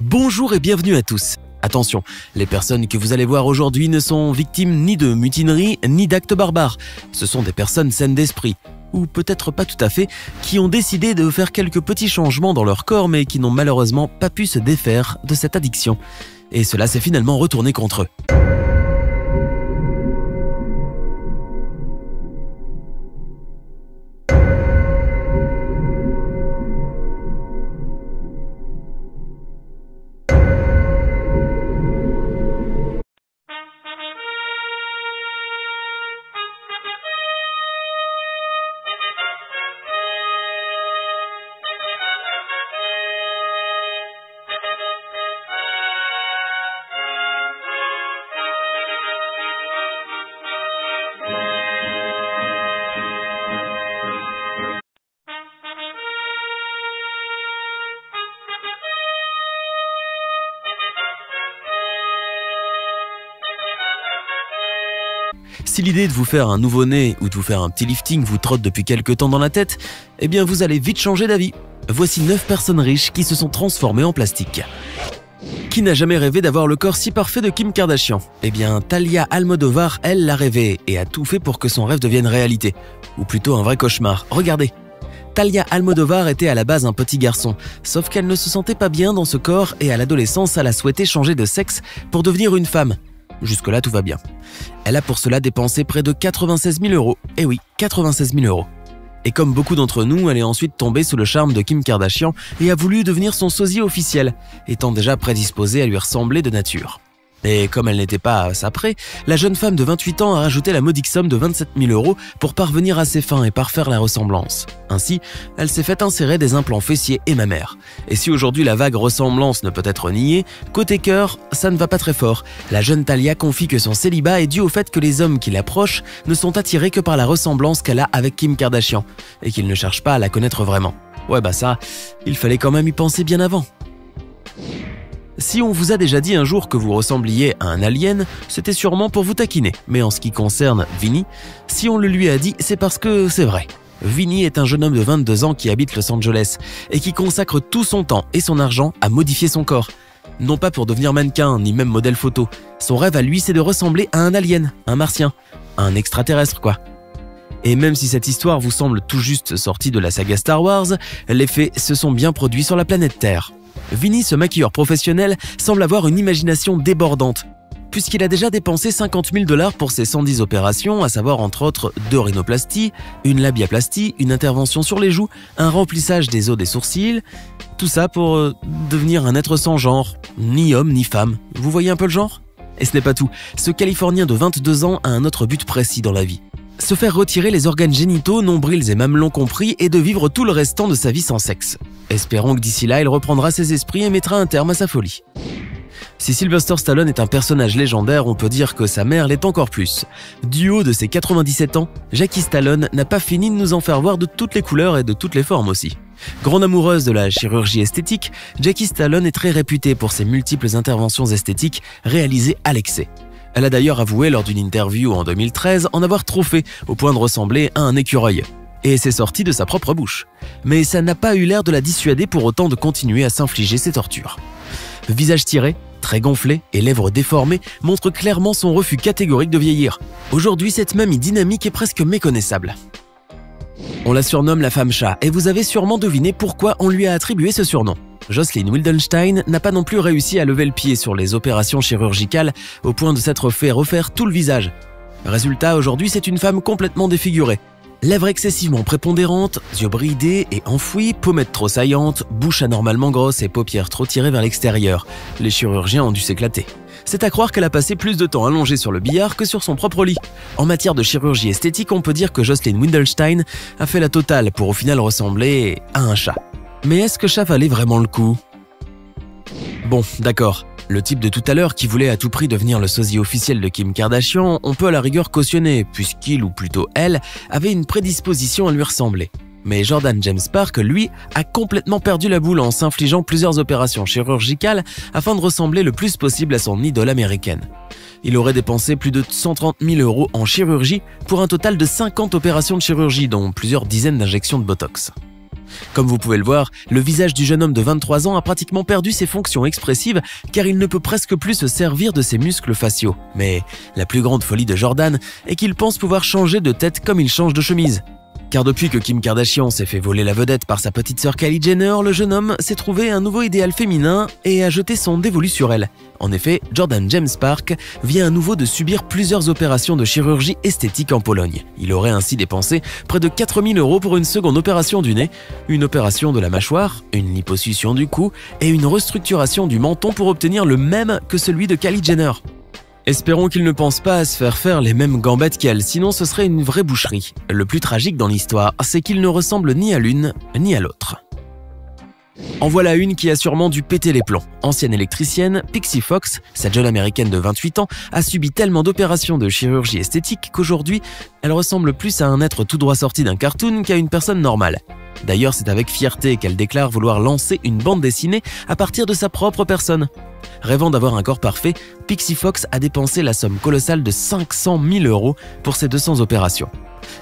Bonjour et bienvenue à tous. Attention, les personnes que vous allez voir aujourd'hui ne sont victimes ni de mutinerie ni d'actes barbares. Ce sont des personnes saines d'esprit, ou peut-être pas tout à fait, qui ont décidé de faire quelques petits changements dans leur corps mais qui n'ont malheureusement pas pu se défaire de cette addiction. Et cela s'est finalement retourné contre eux. Si l'idée de vous faire un nouveau-né ou de vous faire un petit lifting vous trotte depuis quelque temps dans la tête, eh bien vous allez vite changer d'avis. Voici 9 personnes riches qui se sont transformées en plastique. Qui n'a jamais rêvé d'avoir le corps si parfait de Kim Kardashian? Eh bien Talia Almodovar, elle, l'a rêvé et a tout fait pour que son rêve devienne réalité. Ou plutôt un vrai cauchemar. Regardez. Talia Almodovar était à la base un petit garçon, sauf qu'elle ne se sentait pas bien dans ce corps et à l'adolescence, elle a souhaité changer de sexe pour devenir une femme. Jusque-là, tout va bien. Elle a pour cela dépensé près de 96 000 €. Eh oui, 96 000 €. Et comme beaucoup d'entre nous, elle est ensuite tombée sous le charme de Kim Kardashian et a voulu devenir son sosie officiel, étant déjà prédisposée à lui ressembler de nature. Et comme elle n'était pas à ça près, la jeune femme de 28 ans a rajouté la modique somme de 27 000 € pour parvenir à ses fins et parfaire la ressemblance. Ainsi, elle s'est fait insérer des implants fessiers et mammaires. Et si aujourd'hui la vague ressemblance ne peut être niée, côté cœur, ça ne va pas très fort. La jeune Talia confie que son célibat est dû au fait que les hommes qui l'approchent ne sont attirés que par la ressemblance qu'elle a avec Kim Kardashian et qu'ils ne cherchent pas à la connaître vraiment. Ouais bah ça, il fallait quand même y penser bien avant. Si on vous a déjà dit un jour que vous ressembliez à un alien, c'était sûrement pour vous taquiner. Mais en ce qui concerne Vinny, si on le lui a dit, c'est parce que c'est vrai. Vinny est un jeune homme de 22 ans qui habite Los Angeles et qui consacre tout son temps et son argent à modifier son corps. Non pas pour devenir mannequin, ni même modèle photo. Son rêve à lui, c'est de ressembler à un alien, un martien, un extraterrestre quoi. Et même si cette histoire vous semble tout juste sortie de la saga Star Wars, les faits se sont bien produits sur la planète Terre. Vinny, ce maquilleur professionnel, semble avoir une imagination débordante, puisqu'il a déjà dépensé 50 000 $ pour ses 110 opérations, à savoir entre autres 2 rhinoplasties, une labiaplastie, une intervention sur les joues, un remplissage des os des sourcils, tout ça pour devenir un être sans genre, ni homme ni femme. Vous voyez un peu le genre? Et ce n'est pas tout, ce Californien de 22 ans a un autre but précis dans la vie. Se faire retirer les organes génitaux, nombrils et mamelons compris, et de vivre tout le restant de sa vie sans sexe. Espérons que d'ici là, il reprendra ses esprits et mettra un terme à sa folie. Si Sylvester Stallone est un personnage légendaire, on peut dire que sa mère l'est encore plus. Du haut de ses 97 ans, Jackie Stallone n'a pas fini de nous en faire voir de toutes les couleurs et de toutes les formes aussi. Grande amoureuse de la chirurgie esthétique, Jackie Stallone est très réputée pour ses multiples interventions esthétiques réalisées à l'excès. Elle a d'ailleurs avoué lors d'une interview en 2013 en avoir trop fait, au point de ressembler à un écureuil. Et c'est sorti de sa propre bouche. Mais ça n'a pas eu l'air de la dissuader pour autant de continuer à s'infliger ces tortures. Visage tiré, très gonflé et lèvres déformées montrent clairement son refus catégorique de vieillir. Aujourd'hui, cette mamie dynamique est presque méconnaissable. On la surnomme la femme chat et vous avez sûrement deviné pourquoi on lui a attribué ce surnom. Jocelyn Wildenstein n'a pas non plus réussi à lever le pied sur les opérations chirurgicales au point de s'être fait refaire tout le visage. Résultat, aujourd'hui, c'est une femme complètement défigurée. Lèvres excessivement prépondérantes, yeux bridés et enfouis, pommettes trop saillantes, bouche anormalement grosse et paupières trop tirées vers l'extérieur. Les chirurgiens ont dû s'éclater. C'est à croire qu'elle a passé plus de temps allongée sur le billard que sur son propre lit. En matière de chirurgie esthétique, on peut dire que Jocelyn Wildenstein a fait la totale pour au final ressembler à un chat. Mais est-ce que chat valait vraiment le coup? Bon, d'accord. Le type de tout à l'heure qui voulait à tout prix devenir le sosie officiel de Kim Kardashian, on peut à la rigueur cautionner, puisqu'il, ou plutôt elle, avait une prédisposition à lui ressembler. Mais Jordan James Park, lui, a complètement perdu la boule en s'infligeant plusieurs opérations chirurgicales afin de ressembler le plus possible à son idole américaine. Il aurait dépensé plus de 130 000 € en chirurgie pour un total de 50 opérations de chirurgie, dont plusieurs dizaines d'injections de Botox. Comme vous pouvez le voir, le visage du jeune homme de 23 ans a pratiquement perdu ses fonctions expressives car il ne peut presque plus se servir de ses muscles faciaux. Mais la plus grande folie de Jordan est qu'il pense pouvoir changer de tête comme il change de chemise. Car depuis que Kim Kardashian s'est fait voler la vedette par sa petite sœur Kylie Jenner, le jeune homme s'est trouvé un nouveau idéal féminin et a jeté son dévolu sur elle. En effet, Jordan James Park vient à nouveau de subir plusieurs opérations de chirurgie esthétique en Pologne. Il aurait ainsi dépensé près de 4 000 € pour une seconde opération du nez, une opération de la mâchoire, une liposuction du cou et une restructuration du menton pour obtenir le même que celui de Kylie Jenner. Espérons qu'il ne pense pas à se faire les mêmes gambettes qu'elle, sinon ce serait une vraie boucherie. Le plus tragique dans l'histoire, c'est qu'il ne ressemble ni à l'une ni à l'autre. En voilà une qui a sûrement dû péter les plombs. Ancienne électricienne, Pixie Fox, cette jeune américaine de 28 ans, a subi tellement d'opérations de chirurgie esthétique qu'aujourd'hui, elle ressemble plus à un être tout droit sorti d'un cartoon qu'à une personne normale. D'ailleurs, c'est avec fierté qu'elle déclare vouloir lancer une bande dessinée à partir de sa propre personne. Rêvant d'avoir un corps parfait, Pixie Fox a dépensé la somme colossale de 500 000 € pour ses 200 opérations.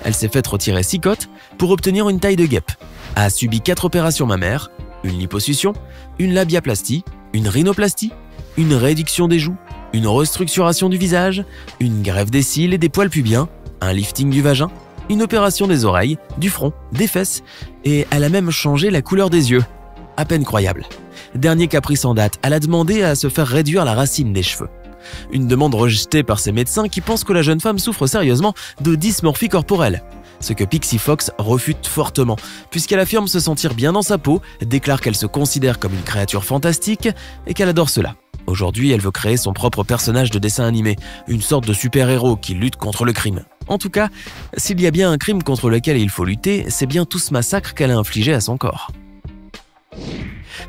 Elle s'est faite retirer 6 côtes pour obtenir une taille de guêpe, a subi 4 opérations mammaires, une liposuction, une labiaplastie, une rhinoplastie, une réduction des joues, une restructuration du visage, une greffe des cils et des poils pubiens, un lifting du vagin, une opération des oreilles, du front, des fesses, et elle a même changé la couleur des yeux. À peine croyable. Dernier caprice en date, elle a demandé à se faire réduire la racine des cheveux. Une demande rejetée par ses médecins qui pensent que la jeune femme souffre sérieusement de dysmorphie corporelle. Ce que Pixie Fox refute fortement, puisqu'elle affirme se sentir bien dans sa peau, déclare qu'elle se considère comme une créature fantastique et qu'elle adore cela. Aujourd'hui, elle veut créer son propre personnage de dessin animé, une sorte de super-héros qui lutte contre le crime. En tout cas, s'il y a bien un crime contre lequel il faut lutter, c'est bien tout ce massacre qu'elle a infligé à son corps.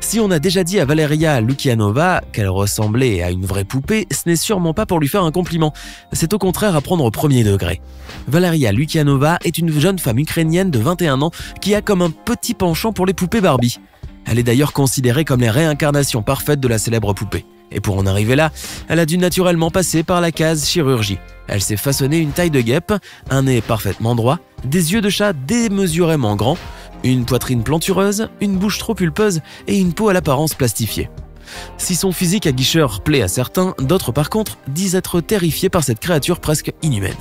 Si on a déjà dit à Valeria Lukianova qu'elle ressemblait à une vraie poupée, ce n'est sûrement pas pour lui faire un compliment, c'est au contraire à prendre au premier degré. Valeria Lukianova est une jeune femme ukrainienne de 21 ans qui a comme un petit penchant pour les poupées Barbie. Elle est d'ailleurs considérée comme les réincarnations parfaites de la célèbre poupée. Et pour en arriver là, elle a dû naturellement passer par la case chirurgie. Elle s'est façonné une taille de guêpe, un nez parfaitement droit, des yeux de chat démesurément grands, une poitrine plantureuse, une bouche trop pulpeuse et une peau à l'apparence plastifiée. Si son physique aguicheur plaît à certains, d'autres par contre disent être terrifiés par cette créature presque inhumaine.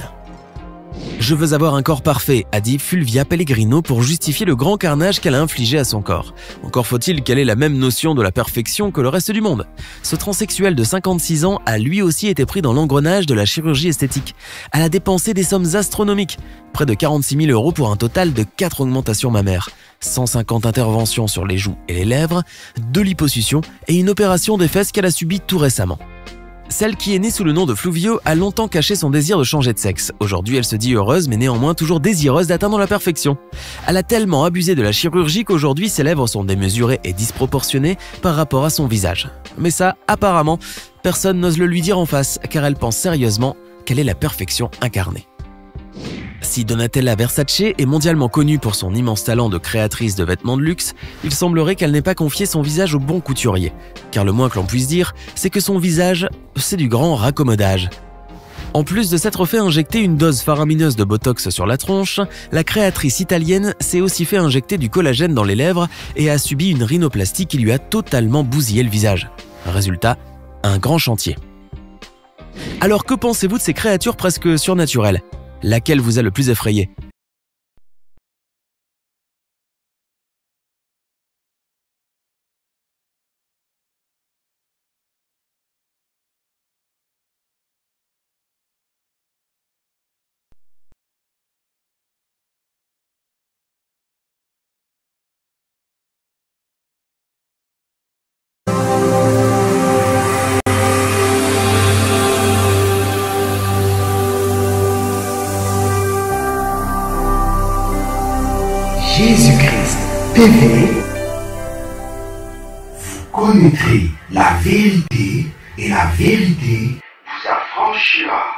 « Je veux avoir un corps parfait », a dit Fulvia Pellegrino pour justifier le grand carnage qu'elle a infligé à son corps. Encore faut-il qu'elle ait la même notion de la perfection que le reste du monde. Ce transsexuel de 56 ans a lui aussi été pris dans l'engrenage de la chirurgie esthétique. Elle a dépensé des sommes astronomiques, près de 46 000 € pour un total de 4 augmentations mammaires, 150 interventions sur les joues et les lèvres, 2 liposuctions et une opération des fesses qu'elle a subie tout récemment. Celle qui est née sous le nom de Fluvio a longtemps caché son désir de changer de sexe. Aujourd'hui, elle se dit heureuse mais néanmoins toujours désireuse d'atteindre la perfection. Elle a tellement abusé de la chirurgie qu'aujourd'hui ses lèvres sont démesurées et disproportionnées par rapport à son visage. Mais ça, apparemment, personne n'ose le lui dire en face car elle pense sérieusement qu'elle est la perfection incarnée. Si Donatella Versace est mondialement connue pour son immense talent de créatrice de vêtements de luxe, il semblerait qu'elle n'ait pas confié son visage au bon couturier. Car le moins que l'on puisse dire, c'est que son visage, c'est du grand raccommodage. En plus de s'être fait injecter une dose faramineuse de Botox sur la tronche, la créatrice italienne s'est aussi fait injecter du collagène dans les lèvres et a subi une rhinoplastie qui lui a totalement bousillé le visage. Résultat, un grand chantier. Alors que pensez-vous de ces créatures presque surnaturelles ? Laquelle vous a le plus effrayé ? Jésus-Christ TV, vous connaîtrez la vérité et la vérité vous affranchira.